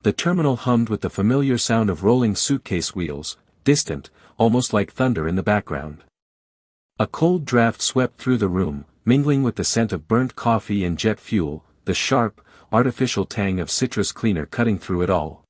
The terminal hummed with the familiar sound of rolling suitcase wheels, distant, almost like thunder in the background. A cold draft swept through the room, mingling with the scent of burnt coffee and jet fuel, the sharp, artificial tang of citrus cleaner cutting through it all.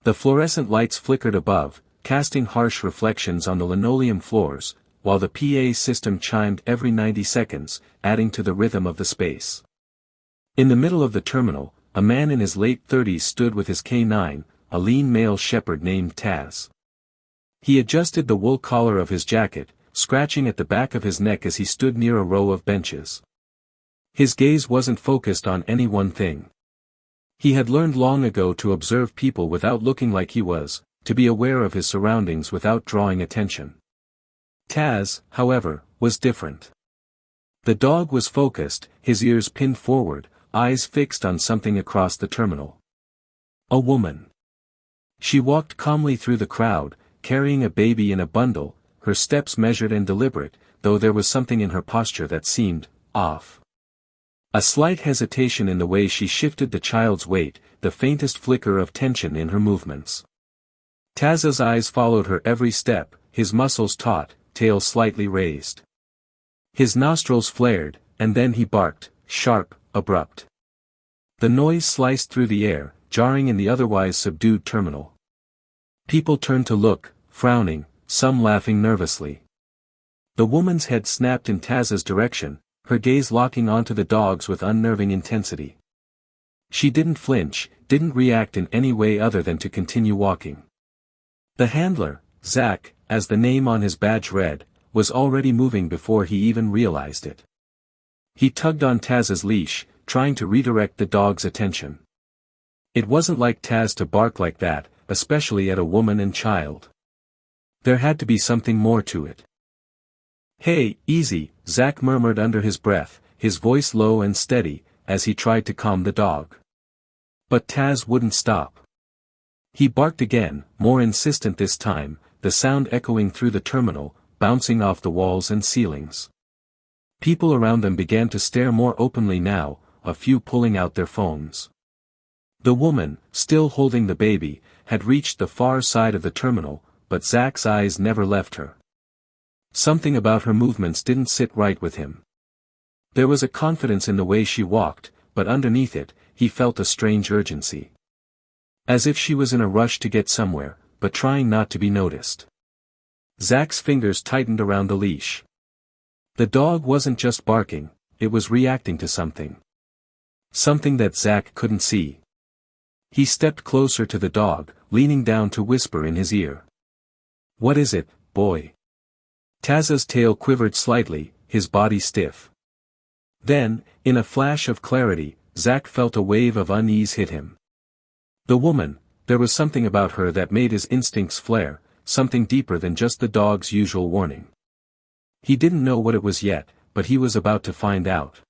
The fluorescent lights flickered above, casting harsh reflections on the linoleum floors, while the PA system chimed every 90 seconds, adding to the rhythm of the space. In the middle of the terminal, a man in his late 30s stood with his K9, a lean male shepherd named Taz. He adjusted the wool collar of his jacket, scratching at the back of his neck as he stood near a row of benches. His gaze wasn't focused on any one thing. He had learned long ago to observe people without looking like he was, to be aware of his surroundings without drawing attention. Taz, however, was different. The dog was focused, his ears pinned forward, eyes fixed on something across the terminal. A woman. She walked calmly through the crowd, carrying a baby in a bundle, her steps measured and deliberate, though there was something in her posture that seemed off. A slight hesitation in the way she shifted the child's weight, the faintest flicker of tension in her movements. Taz's eyes followed her every step, his muscles taut, tail slightly raised. His nostrils flared, and then he barked, sharp, abrupt. The noise sliced through the air, jarring in the otherwise subdued terminal. People turned to look, frowning, some laughing nervously. The woman's head snapped in Taz's direction, her gaze locking onto the dogs with unnerving intensity. She didn't flinch, didn't react in any way other than to continue walking. The handler, Zach, as the name on his badge read, was already moving before he even realized it. He tugged on Taz's leash, trying to redirect the dog's attention. It wasn't like Taz to bark like that, especially at a woman and child. There had to be something more to it. "Hey, easy," Zach murmured under his breath, his voice low and steady, as he tried to calm the dog. But Taz wouldn't stop. He barked again, more insistent this time, the sound echoing through the terminal, bouncing off the walls and ceilings. People around them began to stare more openly now, a few pulling out their phones. The woman, still holding the baby, had reached the far side of the terminal, but Zach's eyes never left her. Something about her movements didn't sit right with him. There was a confidence in the way she walked, but underneath it, he felt a strange urgency. As if she was in a rush to get somewhere, but trying not to be noticed. Zach's fingers tightened around the leash. The dog wasn't just barking, it was reacting to something. Something that Zach couldn't see. He stepped closer to the dog, leaning down to whisper in his ear. "What is it, boy?" Taz's tail quivered slightly, his body stiff. Then, in a flash of clarity, Zach felt a wave of unease hit him. The woman, there was something about her that made his instincts flare, something deeper than just the dog's usual warning. He didn't know what it was yet, but he was about to find out.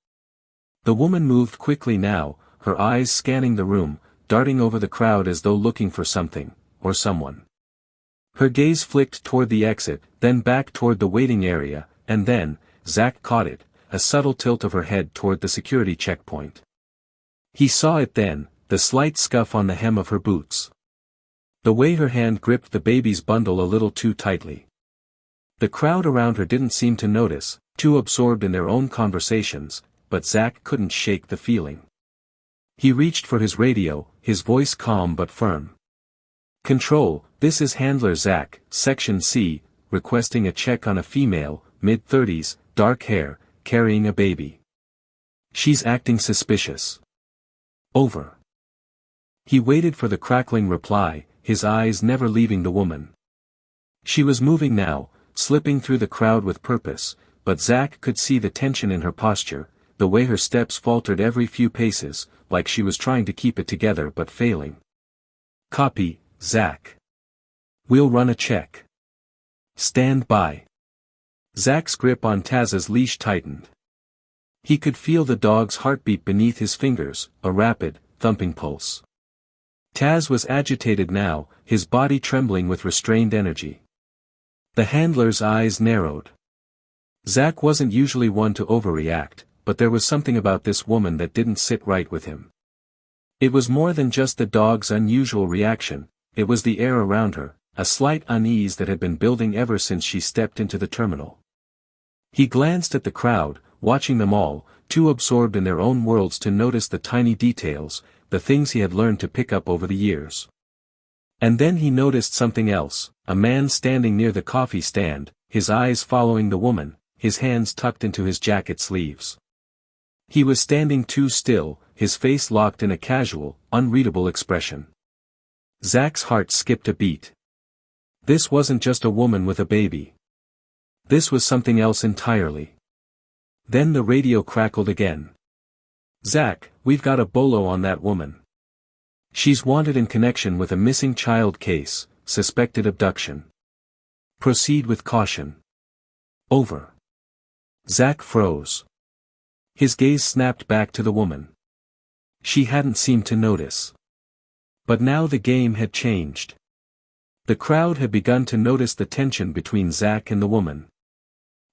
The woman moved quickly now, her eyes scanning the room, darting over the crowd as though looking for something, or someone. Her gaze flicked toward the exit, then back toward the waiting area, and then, Zach caught it, a subtle tilt of her head toward the security checkpoint. He saw it then, the slight scuff on the hem of her boots. The way her hand gripped the baby's bundle a little too tightly. The crowd around her didn't seem to notice, too absorbed in their own conversations, but Zach couldn't shake the feeling. He reached for his radio, his voice calm but firm. "Control, this is Handler Zach, Section C, requesting a check on a female, mid-30s, dark hair, carrying a baby. She's acting suspicious. Over." He waited for the crackling reply, his eyes never leaving the woman. She was moving now, slipping through the crowd with purpose, but Zach could see the tension in her posture, the way her steps faltered every few paces, like she was trying to keep it together but failing. "Copy, Zach. We'll run a check. Stand by." Zach's grip on Taz's leash tightened. He could feel the dog's heartbeat beneath his fingers, a rapid, thumping pulse. Taz was agitated now, his body trembling with restrained energy. The handler's eyes narrowed. Zach wasn't usually one to overreact, but there was something about this woman that didn't sit right with him. It was more than just the dog's unusual reaction, it was the air around her, a slight unease that had been building ever since she stepped into the terminal. He glanced at the crowd, watching them all, too absorbed in their own worlds to notice the tiny details, the things he had learned to pick up over the years. And then he noticed something else, a man standing near the coffee stand, his eyes following the woman, his hands tucked into his jacket sleeves. He was standing too still, his face locked in a casual, unreadable expression. Zach's heart skipped a beat. This wasn't just a woman with a baby. This was something else entirely. Then the radio crackled again. "Zach, we've got a bolo on that woman. She's wanted in connection with a missing child case, suspected abduction. Proceed with caution. Over." Zach froze. His gaze snapped back to the woman. She hadn't seemed to notice. But now the game had changed. The crowd had begun to notice the tension between Zach and the woman.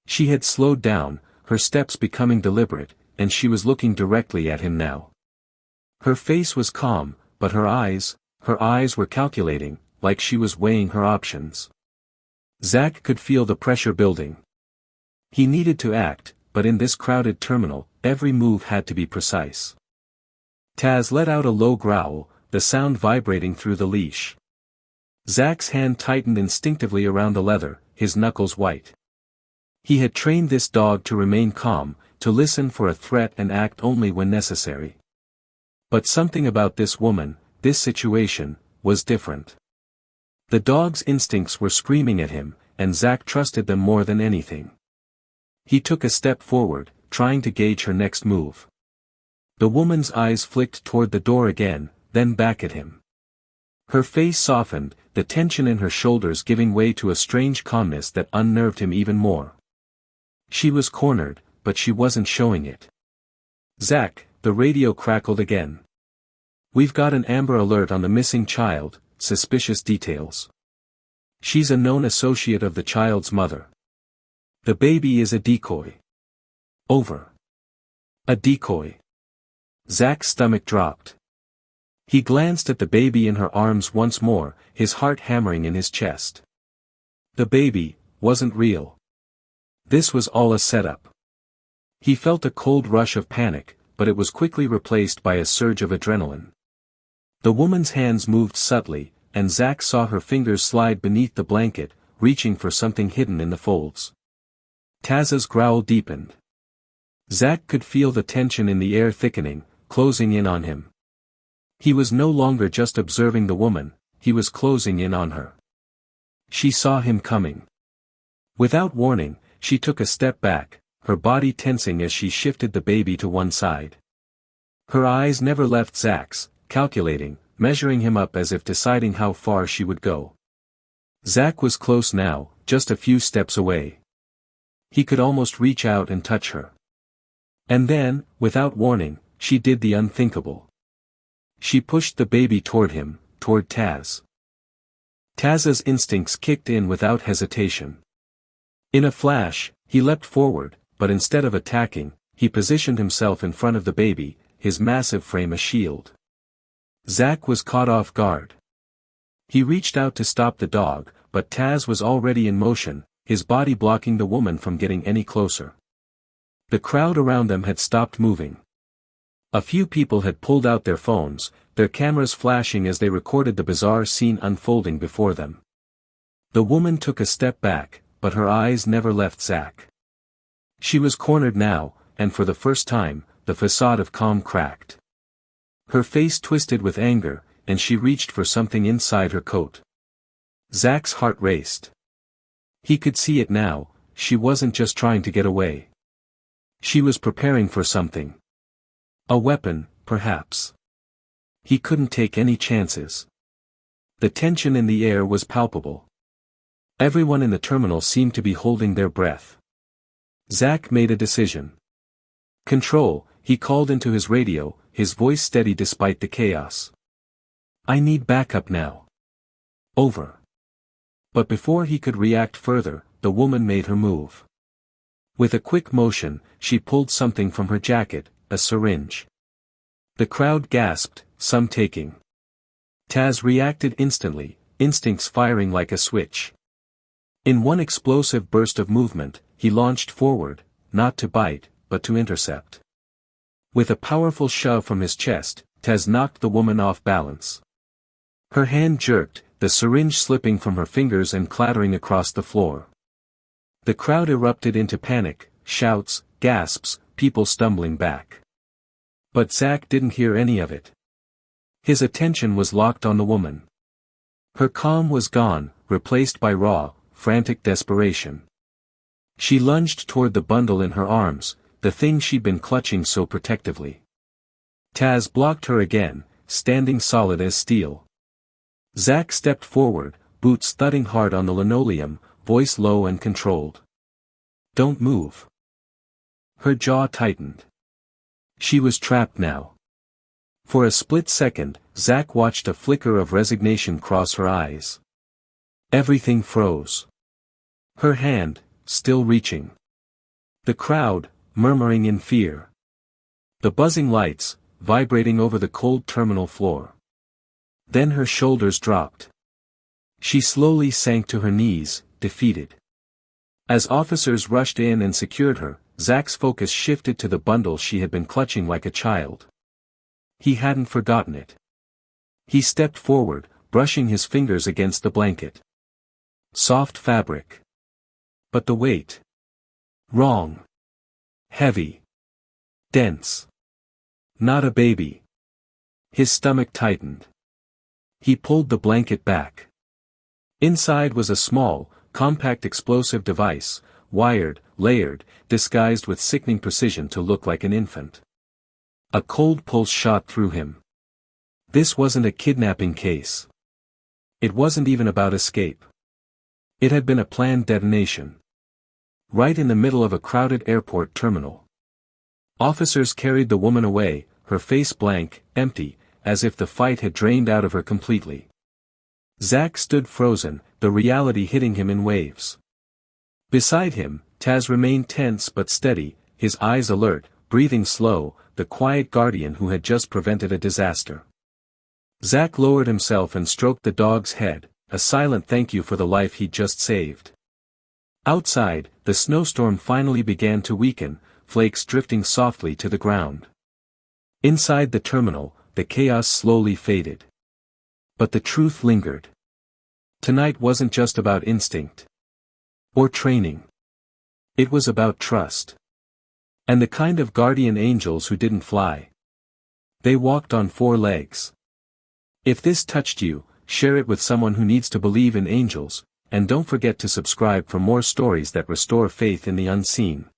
She had slowed down, her steps becoming deliberate, and she was looking directly at him now. Her face was calm, but her eyes were calculating, like she was weighing her options. Zach could feel the pressure building. He needed to act, but in this crowded terminal, every move had to be precise. Taz let out a low growl, the sound vibrating through the leash. Zach's hand tightened instinctively around the leather, his knuckles white. He had trained this dog to remain calm, to listen for a threat and act only when necessary. But something about this woman, this situation, was different. The dog's instincts were screaming at him, and Zach trusted them more than anything. He took a step forward, trying to gauge her next move. The woman's eyes flicked toward the door again, then back at him. Her face softened, the tension in her shoulders giving way to a strange calmness that unnerved him even more. She was cornered, but she wasn't showing it. "Zach," the radio crackled again. "We've got an Amber Alert on the missing child, suspicious details. She's a known associate of the child's mother. The baby is a decoy." Over. A decoy. Zach's stomach dropped. He glanced at the baby in her arms once more, his heart hammering in his chest. The baby wasn't real. This was all a setup. He felt a cold rush of panic, but it was quickly replaced by a surge of adrenaline. The woman's hands moved subtly, and Zach saw her fingers slide beneath the blanket, reaching for something hidden in the folds. Taz's growl deepened. Zach could feel the tension in the air thickening, closing in on him. He was no longer just observing the woman, he was closing in on her. She saw him coming. Without warning, she took a step back, her body tensing as she shifted the baby to one side. Her eyes never left Zach's, calculating, measuring him up as if deciding how far she would go. Zach was close now, just a few steps away. He could almost reach out and touch her. And then, without warning, she did the unthinkable. She pushed the baby toward him, toward Taz. Taz's instincts kicked in without hesitation. In a flash, he leapt forward, but instead of attacking, he positioned himself in front of the baby, his massive frame a shield. Zach was caught off guard. He reached out to stop the dog, but Taz was already in motion, his body blocking the woman from getting any closer. The crowd around them had stopped moving. A few people had pulled out their phones, their cameras flashing as they recorded the bizarre scene unfolding before them. The woman took a step back, but her eyes never left Zach. She was cornered now, and for the first time, the facade of calm cracked. Her face twisted with anger, and she reached for something inside her coat. Zach's heart raced. He could see it now, she wasn't just trying to get away. She was preparing for something. A weapon, perhaps. He couldn't take any chances. The tension in the air was palpable. Everyone in the terminal seemed to be holding their breath. Zach made a decision. "Control," he called into his radio, his voice steady despite the chaos. "I need backup now. Over." But before he could react further, the woman made her move. With a quick motion, she pulled something from her jacket, a syringe. The crowd gasped, some taking. Taz reacted instantly, instincts firing like a switch. In one explosive burst of movement, he launched forward, not to bite, but to intercept. With a powerful shove from his chest, Taz knocked the woman off balance. Her hand jerked, the syringe slipping from her fingers and clattering across the floor. The crowd erupted into panic, shouts, gasps, people stumbling back. But Zack didn't hear any of it. His attention was locked on the woman. Her calm was gone, replaced by raw, frantic desperation. She lunged toward the bundle in her arms, the thing she'd been clutching so protectively. Taz blocked her again, standing solid as steel. Zack stepped forward, boots thudding hard on the linoleum, voice low and controlled. "Don't move." Her jaw tightened. She was trapped now. For a split second, Zack watched a flicker of resignation cross her eyes. Everything froze. Her hand, still reaching. The crowd, murmuring in fear. The buzzing lights, vibrating over the cold terminal floor. Then her shoulders dropped. She slowly sank to her knees, defeated. As officers rushed in and secured her, Zack's focus shifted to the bundle she had been clutching like a child. He hadn't forgotten it. He stepped forward, brushing his fingers against the blanket. Soft fabric. But the weight. Wrong. Heavy. Dense. Not a baby. His stomach tightened. He pulled the blanket back. Inside was a small, compact explosive device, wired, layered, disguised with sickening precision to look like an infant. A cold pulse shot through him. This wasn't a kidnapping case. It wasn't even about escape. It had been a planned detonation. Right in the middle of a crowded airport terminal. Officers carried the woman away, her face blank, empty, as if the fight had drained out of her completely. Zack stood frozen, the reality hitting him in waves. Beside him, Taz remained tense but steady, his eyes alert, breathing slow, the quiet guardian who had just prevented a disaster. Zack lowered himself and stroked the dog's head, a silent thank you for the life he'd just saved. Outside, the snowstorm finally began to weaken, flakes drifting softly to the ground. Inside the terminal, the chaos slowly faded. But the truth lingered. Tonight wasn't just about instinct. Or training. It was about trust. And the kind of guardian angels who didn't fly. They walked on 4 legs. If this touched you, share it with someone who needs to believe in angels, and don't forget to subscribe for more stories that restore faith in the unseen.